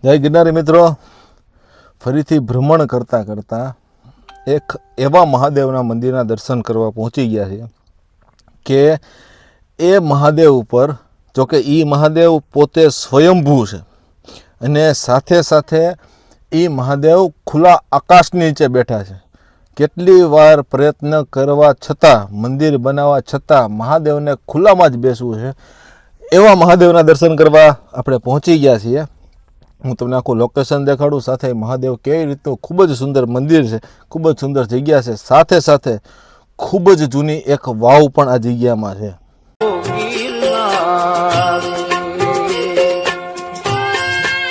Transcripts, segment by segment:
જય ગિરનારી મિત્રો, ફરીથી ભ્રમણ કરતાં કરતાં એક એવા મહાદેવના મંદિરના દર્શન કરવા પહોંચી ગયા છે કે એ મહાદેવ ઉપર, જોકે એ મહાદેવ પોતે સ્વયંભૂ છે અને સાથે સાથે એ મહાદેવ ખુલ્લા આકાશની નીચે બેઠા છે. કેટલી વાર પ્રયત્ન કરવા છતાં, મંદિર બનાવવા છતાં મહાદેવને ખુલ્લામાં જ બેસવું છે. એવા મહાદેવના દર્શન કરવા આપણે પહોંચી ગયા છીએ. હું તમને આખું લોકેશન દેખાડું, સાથે મહાદેવ કેવી રીતનું ખૂબ જ સુંદર મંદિર છે, ખૂબ જ સુંદર જગ્યા છે, સાથે સાથે ખૂબ જ જૂની એક વાવ પણ આ જગ્યામાં છે.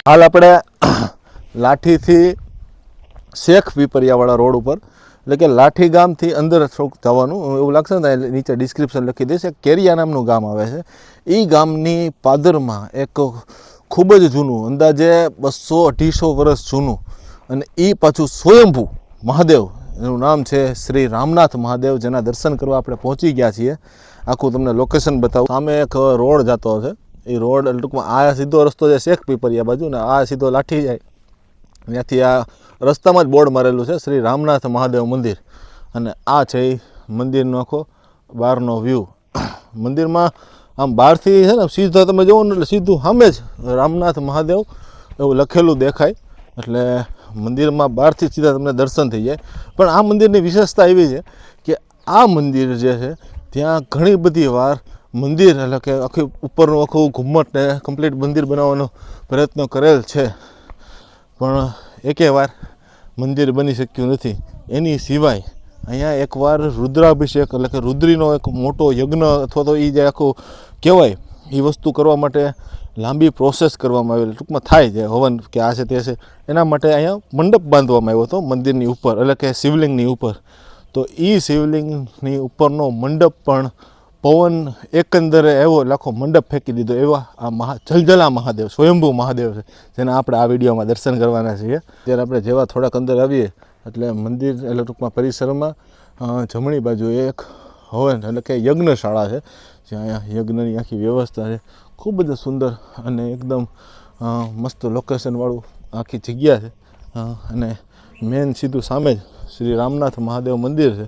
હાલ આપણે લાઠીથી શેખ પીપરિયાવાળા રોડ ઉપર, એટલે કે લાઠી ગામથી અંદર થોડુંક જવાનું, એવું લાગશે ને નીચે ડિસ્ક્રિપ્શન લખી દઈશ. કેરિયા નામનું ગામ આવે છે. એ ગામની પાદરમાં એક ખૂબ જ જૂનું, અંદાજે 200-250 વર્ષ જૂનું, અને એ પાછું સ્વયંભૂ મહાદેવ, એનું નામ છે શ્રી રામનાથ મહાદેવ, જેના દર્શન કરવા આપણે પહોંચી ગયા છીએ. આખું તમને લોકેશન બતાવું. સામે એક રોડ જતો છે. એ રોડ ટૂંકમાં આ સીધો રસ્તો છે શેખ પીપરિયા બાજુ, ને આ સીધો લાઠી જાય. ત્યાંથી આ રસ્તામાં જ બોર્ડ મારેલું છે શ્રી રામનાથ મહાદેવ મંદિર, અને આ છે એ મંદિરનો આખો બહારનો વ્યૂ. મંદિરમાં આમ બહારથી છે ને સીધા તમે જુઓ ને એટલે સીધું સામે જ રામનાથ મહાદેવ એવું લખેલું દેખાય, એટલે મંદિરમાં બહારથી સીધા તમને દર્શન થઈ જાય. પણ આ મંદિરની વિશેષતા એવી છે કે આ મંદિર જે છે ત્યાં ઘણી બધી વાર મંદિર, એટલે કે આખી ઉપરનું આખું ઘુમ્મટ ને કમ્પ્લીટ મંદિર બનાવવાનો પ્રયત્ન કરેલ છે, પણ એકે વાર મંદિર બની શક્યું નથી. એની સિવાય અહીંયા એકવાર રુદ્રાભિષેક, એટલે કે રુદ્રીનો એક મોટો યજ્ઞ અથવા તો એ જે આખું કહેવાય એ વસ્તુ કરવા માટે લાંબી પ્રોસેસ કરવામાં આવેલી, ટૂંકમાં થાય છે હવન કે આ છે તે છે, એના માટે અહીંયા મંડપ બાંધવામાં આવ્યો હતો મંદિરની ઉપર, એટલે કે શિવલિંગની ઉપર. તો એ શિવલિંગની ઉપરનો મંડપ પણ પવન એકંદરે એવો લાખો મંડપ ફેંકી દીધો, એવા આ જલજલા મહાદેવ, સ્વયંભૂ મહાદેવ છે, જેના આપણે આ વિડીયોમાં દર્શન કરવાના છીએ. ત્યારે આપણે જેવા થોડાક અંદર આવીએ એટલે મંદિર, એટલે ટૂંકમાં પરિસરમાં જમણી બાજુ એક હવન, એટલે કે યજ્ઞશાળા છે, જ્યાં અહીંયા યજ્ઞની આખી વ્યવસ્થા છે. ખૂબ જ સુંદર અને એકદમ મસ્ત લોકેશનવાળું આખી જગ્યા છે. અને મેન સીધું સામે જ શ્રી રામનાથ મહાદેવ મંદિર છે,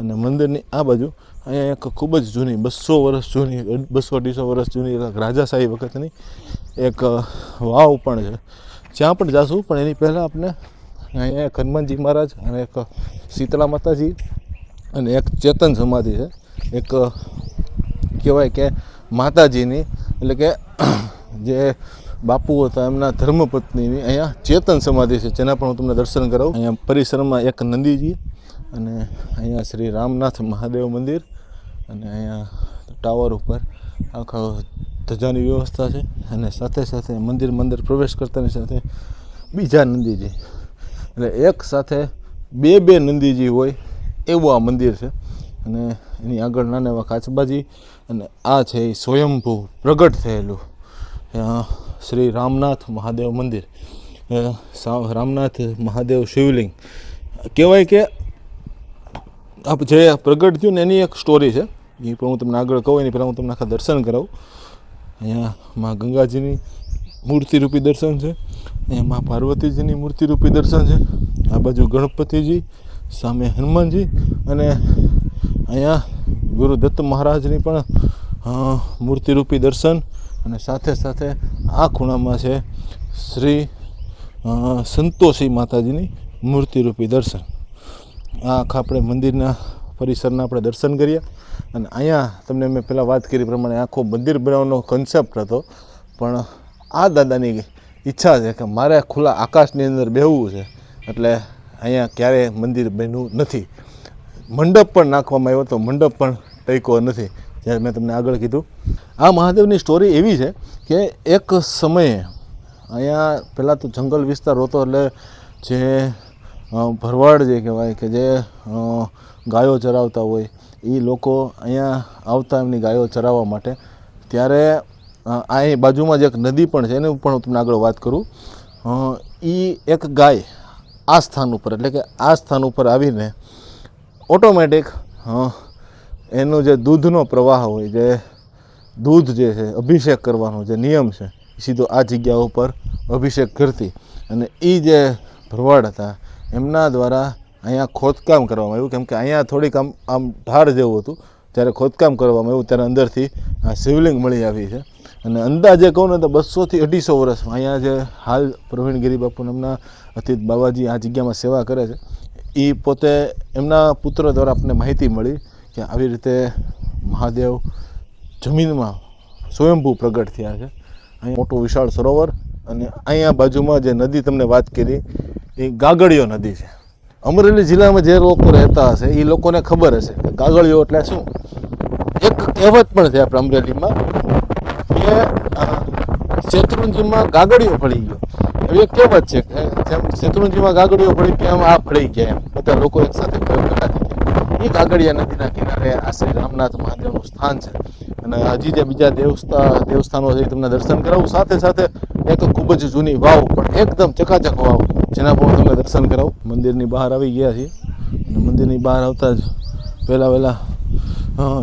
અને મંદિરની આ બાજુ અહીંયા એક ખૂબ જ જૂની, 200 વર્ષ જૂની, 200-250 વર્ષ જૂની રાજાશાહી વખતની એક વાવ પણ છે, જ્યાં પણ જાશું. પણ એની પહેલાં આપણે અહીંયા એક હનુમાનજી મહારાજ અને એક શીતળા માતાજી અને એક ચેતન સમાધિ છે, એક કહેવાય કે માતાજીની, એટલે કે જે બાપુ હતા એમના ધર્મપત્નીની અહીંયા ચેતન સમાધિ છે, જેના પણ હું તમને દર્શન કરાવું. અહીંયા પરિસરમાં એક નંદીજી, અને અહીંયા શ્રી રામનાથ મહાદેવ મંદિર, અને અહીંયા ટાવર ઉપર આખા ધજાની વ્યવસ્થા છે, અને સાથે સાથે મંદિર પ્રવેશ કરતાની સાથે બીજા નંદીજી, એટલે એક સાથે બે નંદીજી હોય એવું આ મંદિર છે. અને એની આગળ નાના એવા કાચબાજી, અને આ છે એ સ્વયંભૂ પ્રગટ થયેલું શ્રી રામનાથ મહાદેવ મંદિર. રામનાથ મહાદેવ શિવલિંગ કહેવાય કે આપ જે પ્રગટ થયું ને એની એક સ્ટોરી છે, એ પણ હું તમને આગળ કહું. એની પહેલાં હું તમને આખા દર્શન કરાવું. અહીંયા મા ગંગાજીની મૂર્તિરૂપી દર્શન છે, અહીંયા મા પાર્વતીજીની મૂર્તિરૂપી દર્શન છે, આ બાજુ ગણપતિજી, સામે હનુમાનજી, અને અહીંયા ગુરુદત્ત મહારાજની પણ મૂર્તિરૂપી દર્શન, અને સાથે સાથે આ ખૂણામાં છે શ્રી સંતોષી માતાજીની મૂર્તિરૂપી દર્શન. આ આખા આપણે મંદિરના પરિસરના આપણે દર્શન કર્યા. અને અહીંયા તમને મેં પહેલાં વાત કરી પ્રમાણે આખો મંદિર બનાવવાનો કન્સેપ્ટ હતો, પણ આ દાદાની ઈચ્છા છે કે મારે ખુલ્લા આકાશની અંદર બેહવું છે, એટલે અહીંયા ક્યારેય મંદિર બન્યું નથી. મંડપ પણ નાખવામાં આવ્યો તો મંડપ પણ ટક્યો નથી, જ્યારે મેં તમને આગળ કીધું. આ મહાદેવની સ્ટોરી એવી છે કે એક સમયે અહીંયા પહેલાં તો જંગલ વિસ્તાર હતો, એટલે જે ભરવાડ જે કહેવાય કે જે ગાયો ચરાવતા હોય એ લોકો અહીંયા આવતા એમની ગાયો ચરાવવા માટે. ત્યારે અહીં બાજુમાં જ એક નદી પણ છે, એની પણ હું તમને આગળ વાત કરું. એ એક ગાય આ સ્થાન ઉપર, એટલે કે આ સ્થાન ઉપર આવીને ઓટોમેટિક એનું જે દૂધનો પ્રવાહ હોય, જે દૂધ જે છે અભિષેક કરવાનો જે નિયમ છે સીધો આ જગ્યા ઉપર અભિષેક કરતી અને એ જે ભરવાડ હતા એમના દ્વારા અહીંયા ખોદકામ કરવામાં આવ્યું, કેમ કે અહીંયા થોડીક આમ ઢાળ જેવું હતું, ત્યારે ખોદકામ કરવામાં આવ્યું ત્યારે અંદરથી આ શિવલિંગ મળી આવી છે. અને અંદાજે કહું ને તો 200 થી 250 વર્ષમાં અહીંયા જે હાલ પ્રવીણગીરી બાપુ નામના અતીત બાબાજી આ જગ્યામાં સેવા કરે છે, એ પોતે એમના પુત્ર દ્વારા આપણને માહિતી મળી કે આવી રીતે મહાદેવ જમીનમાં સ્વયંભૂ પ્રગટ થયા છે. અહીં મોટું વિશાળ સરોવર અને અહીંયા બાજુમાં જે નદી તમને વાત કરી એ ગાગડિયો નદી છે. અમરેલી જિલ્લામાં જે લોકો રહેતા હશે એ લોકોને ખબર હશે કે ગાગડિયો એટલે શું. એક કહેવત પણ છે આપણે અમરેલીમાં કે શેત્રુંજીમાં ગાગડિયો ફળી ગયો, એવી એક કહેવત છે કે જેમ શેત્રુંજીમાં ગાગડિયો ફળી કે એમ આ ફળી ગયા, એમ બધા લોકો એક સાથે ભેગા થઈ ગયા. એ ગાગડિયા નદીના કિનારે આ શ્રી રામનાથ મહાદેવનું સ્થાન છે. અને હજી જે બીજા દેવસ્થાનો છે તમને દર્શન કરાવું, સાથે સાથે એક ખૂબ જ જૂની વાવ પણ એકદમ ચકાચક વાવ જેના પર તમને દર્શન કરાવું. મંદિરની બહાર આવી ગયા છીએ અને મંદિરની બહાર આવતા જ વહેલા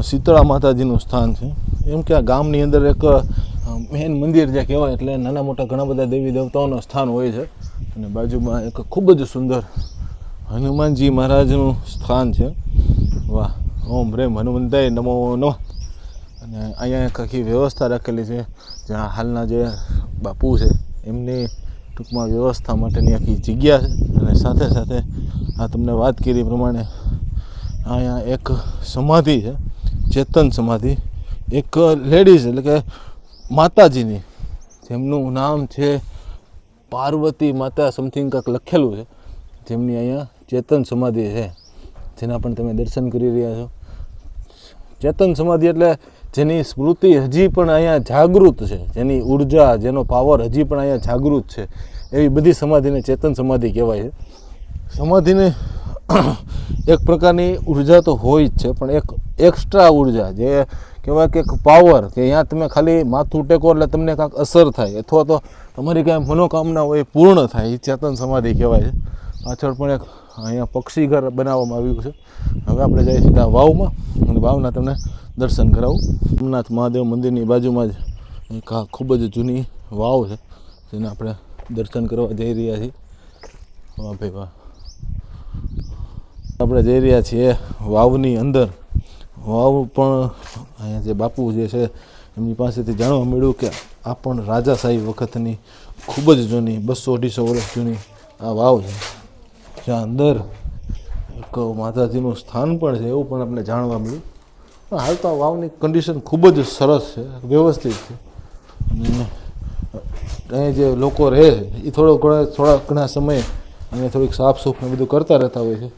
શીતળા માતાજીનું સ્થાન છે. એમ કે આ ગામની અંદર એક મેન મંદિર જે કહેવાય એટલે નાના મોટા ઘણા બધા દેવી દેવતાઓનું સ્થાન હોય છે. અને બાજુમાં એક ખૂબ જ સુંદર હનુમાનજી મહારાજનું સ્થાન છે. વાહ, ઓમ રેમ હનુમંતાય નમો નમઃ. અને અહીંયા એક આખી વ્યવસ્થા રાખેલી છે જ્યાં હાલના જે બાપુ છે એમની ટૂંકમાં વ્યવસ્થા માટેની આખી જગ્યા છે. અને સાથે સાથે આ તમને વાત કરી પ્રમાણે અહીંયા એક સમાધિ છે, ચેતન સમાધિ, એક લેડીઝ એટલે કે માતાજીની, જેમનું નામ છે પાર્વતી માતા સમથિંગ કાંઈક લખેલું છે, જેમની અહીંયા ચેતન સમાધિ છે, જેના પણ તમે દર્શન કરી રહ્યા છો. ચેતન સમાધિ એટલે જેની સ્મૃતિ હજી પણ અહીંયા જાગૃત છે, જેની ઉર્જા, જેનો પાવર હજી પણ અહીંયા જાગૃત છે, એવી બધી સમાધિને ચેતન સમાધિ કહેવાય છે. સમાધિને એક પ્રકારની ઉર્જા તો હોય જ છે, પણ એક એક્સ્ટ્રા ઉર્જા જે કહેવાય કે એક પાવર કે અહીંયા તમે ખાલી માથું ટેકો એટલે તમને કાંઈક અસર થાય અથવા તો તમારી કાંઈ મનોકામના હોય એ પૂર્ણ થાય, એ ચેતન સમાધિ કહેવાય છે. પાછળ પણ એક અહીંયા પક્ષી ઘર બનાવવામાં આવ્યું છે. હવે આપણે જઈએ સીધા વાવમાં અને વાવના તમને દર્શન કરાવું. સોમનાથ મહાદેવ મંદિરની બાજુમાં જ એક આ ખૂબ જ જૂની વાવ છે જેને આપણે દર્શન કરવા જઈ રહ્યા છીએ. વાહ ભાઈ વાહ. આપણે જઈ રહ્યા છીએ વાવની અંદર. વાવ પણ અહીંયા જે બાપુ જે છે એમની પાસેથી જાણવા મળ્યું કે આ પણ રાજાશાહી વખતની ખૂબ જ જૂની 200-250 વર્ષ જૂની આ વાવ છે, જ્યાં અંદર એક માતાજીનું સ્થાન પણ છે એવું પણ આપણે જાણવા મળ્યું. હાલ તો આ વાવની કન્ડિશન ખૂબ જ સરસ છે, વ્યવસ્થિત છે. અને અહીં જે લોકો રહે છે એ થોડા ઘણા સમયે અહીંયા થોડીક સાફસૂફ ને બધું કરતા રહેતા હોય છે,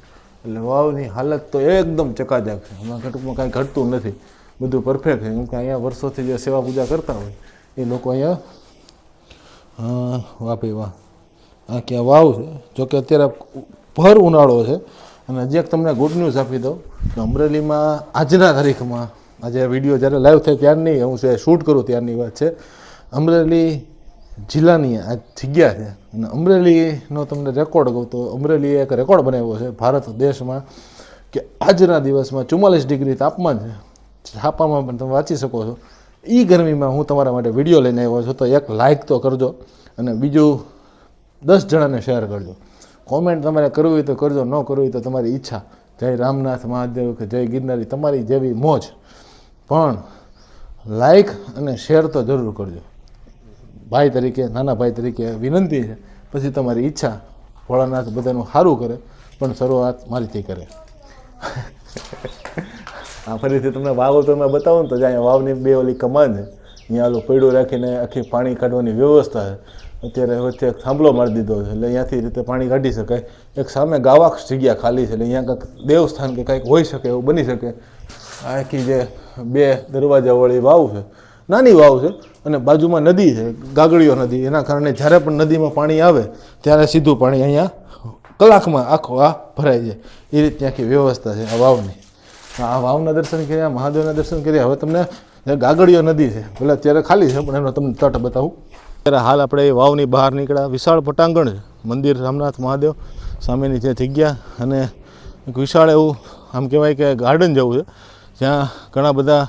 એટલે વાવની હાલત તો એકદમ ચકાચક છે. હમણાં ઘટકમાં કાંઈ ઘટતું નથી, બધું પરફેક્ટ છે. કેમ કે અહીંયા વર્ષોથી જે સેવા પૂજા કરતા હોય એ લોકો અહીંયા વાહ ભાઈ વાહ. આ ક્યાં વાવ છે, જોકે અત્યારે ભર ઉનાળો છે. અને હજી એક તમને ગુડ ન્યૂઝ આપી દઉં કે અમરેલીમાં આજના તારીખમાં, આજે વિડીયો જ્યારે લાઈવ થાય ત્યારની, હું જે શૂટ કરું ત્યારની વાત છે, અમરેલી જિલ્લાની આ જગ્યા છે. અને અમરેલીનો તમને રેકોર્ડ કહું તો અમરેલીએ એક રેકોર્ડ બનાવ્યો છે ભારત દેશમાં કે આજના દિવસમાં 44 ડિગ્રી તાપમાન છે. છાપામાં પણ તમે વાંચી શકો છો. એ ગરમીમાં હું તમારા માટે વિડીયો લઈને આવ્યો છું, તો એક લાઇક તો કરજો અને બીજું 10 જણાને શેર કરજો. કોમેન્ટ તમારે કરવી હોય તો કરજો, ન કરવી હોય તો તમારી ઈચ્છા. જય રામનાથ મહાદેવ કે જય ગિરનારી, તમારી જેવી મોજ. પણ લાઈક અને શેર તો જરૂર કરજો. ભાઈ તરીકે, નાના ભાઈ તરીકે વિનંતી છે. પછી તમારી ઈચ્છા. ભોળાનાથ બધાનું સારું કરે, પણ શરૂઆત મારીથી કરે. આ ફરીથી તમને વાવ તમે બતાવો ને તો જ્યાં વાવની બે ઓલી કમાન છે, અહીંયા ઓલું પૈડું રાખીને આખી પાણી કાઢવાની વ્યવસ્થા છે. અત્યારે વચ્ચે એક થાંભલો મારી દીધો છે એટલે અહીંયાથી રીતે પાણી કાઢી શકાય. એક સામે ગાવાક્ષ જગ્યા ખાલી છે એટલે અહીંયા કંઈક દેવસ્થાન કે કંઈક હોઈ શકે એવું બની શકે. આ આખી જે 2 દરવાજાવાળી વાવ છે, નાની વાવ છે અને બાજુમાં નદી છે, ગાગડિયો નદી. એના કારણે જ્યારે પણ નદીમાં પાણી આવે ત્યારે સીધું પાણી અહીંયા કલાકમાં આખો આ ભરાઈ જાય. એ રીતની આખી વ્યવસ્થા છે આ વાવની. આ વાવના દર્શન કર્યા, મહાદેવના દર્શન કર્યા. હવે તમને ગાગડિયો નદી છે, ભલે અત્યારે ખાલી છે પણ એનો તમને તટ બતાવું. અત્યારે હાલ આપણે એ વાવની બહાર નીકળ્યા. વિશાળ પટાંગણ છે, મંદિર રામનાથ મહાદેવ સામેની જે જગ્યા, અને એક વિશાળ એવું આમ કહેવાય કે ગાર્ડન જેવું છે, જ્યાં ઘણા બધા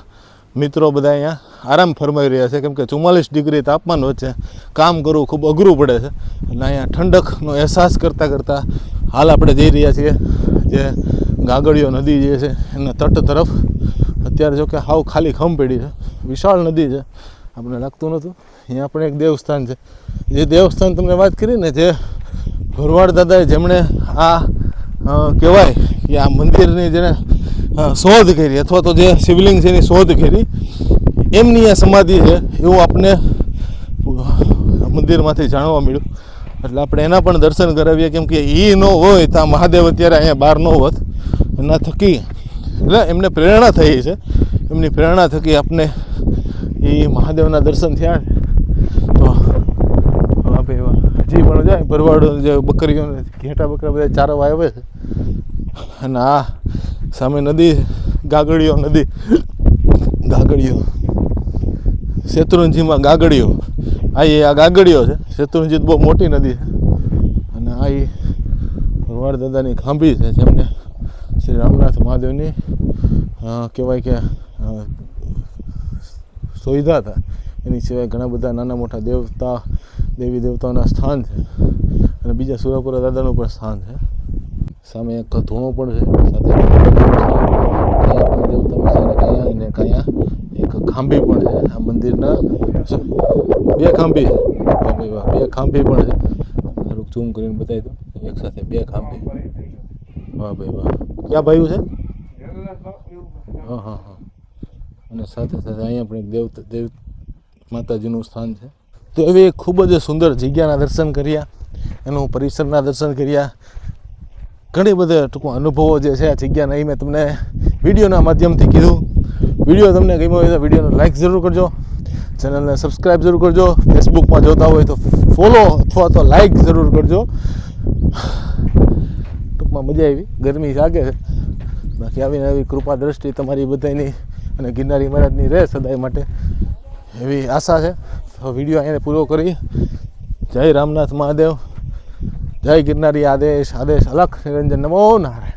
મિત્રો બધા અહીંયા આરામ ફરમાઈ રહ્યા છે, કેમ કે 44 ડિગ્રી તાપમાન વચ્ચે કામ કરવું ખૂબ અઘરું પડે છે. અને અહીંયા ઠંડકનો અહેસાસ કરતાં કરતાં હાલ આપણે જઈ રહ્યા છીએ જે ગાગડીયો નદી જે છે એના તટ તરફ. અત્યારે જો કે હાવ ખાલી ખમ પડી છે, વિશાળ નદી છે, આપણે લાગતું નહોતું. અહીંયા પણ એક દેવસ્થાન છે. જે દેવસ્થાન તમને વાત કરી ને, જે ભરવાડ દાદાએ જેમણે આ કહેવાય કે આ મંદિરની જેને શોધ કરી અથવા તો જે શિવલિંગ છે એની શોધ કરી, એમની આ સમાધિ છે એવું આપણે મંદિરમાંથી જાણવા મળ્યું. એટલે આપણે એના પણ દર્શન કરાવીએ, કેમ કે એ ન હોય તો આ મહાદેવ અત્યારે અહીંયા બહાર ન હોત. એના થકી એટલે એમને પ્રેરણા થઈ છે, એમની પ્રેરણા થકી આપણે એ મહાદેવના દર્શન થયા. તો આપણે હજી પણ જાય ભરવાડ જે બકરીઓ ઘેટા બકરા બધા ચારવા આવે છે. અને આ સામે નદી ગાગડીયો નદી, ગાગડીયો શેત્રુંજીમાં ગાગડીયો, આ ગાગડીયો છે. શેત્રુંજી બહુ મોટી નદી છે. અને આ એ ભરવાડ દાદાની ખાંભી છે, જેમને શ્રી રામનાથ મહાદેવની કહેવાય કે સુવિધા હતા. એની સિવાય ઘણા બધા નાના મોટા દેવતા દેવી દેવતાઓના સ્થાન છે, અને બીજા સુરાપુરા દાદાનું પણ સ્થાન છે. સામે એક ધૂણો પણ છે, સાથે દેવતાનું છે, કયા એક ખાંભી પણ છે. આ મંદિરના 2 ખાંભી છે, બે ખાંભી પણ છે. થોડુંક ઝૂમ કરીને બતાવી દો, એક સાથે 2 ખાંભી. વાહ ભાઈ વાહ, ક્યાં ભાઈઓ છે? હા હા હા. અને સાથે સાથે અહીંયા પણ એક દેવ માતાજીનું સ્થાન છે. તો એવી ખૂબ જ સુંદર જગ્યાના દર્શન કર્યા, એનું પરિસરના દર્શન કર્યા. ઘણી બધા ટૂંકમાં અનુભવો જે છે આ જગ્યાના, એ મેં તમને વિડીયોના માધ્યમથી કીધું. વિડીયો તમને ગમ્યો હોય તો વિડીયોને લાઇક જરૂર કરજો, ચેનલને સબસ્ક્રાઈબ જરૂર કરજો. ફેસબુકમાં જોતા હોય તો ફોલો અથવા તો લાઇક જરૂર કરજો. ટૂંકમાં મજા આવી, ગરમી લાગે છે. બાકી આવીને આવી કૃપા દ્રષ્ટિ તમારી બધાની અને ગિરનારી મહારાજની રહે સદાય માટે, એવી આશા છે. તો વિડીયો અહીંયા પૂરો કરી. જય રામનાથ મહાદેવ, જય ગિરનારી આદેશ, આદેશ અલખ નિરંજન, નમો નારાયણ.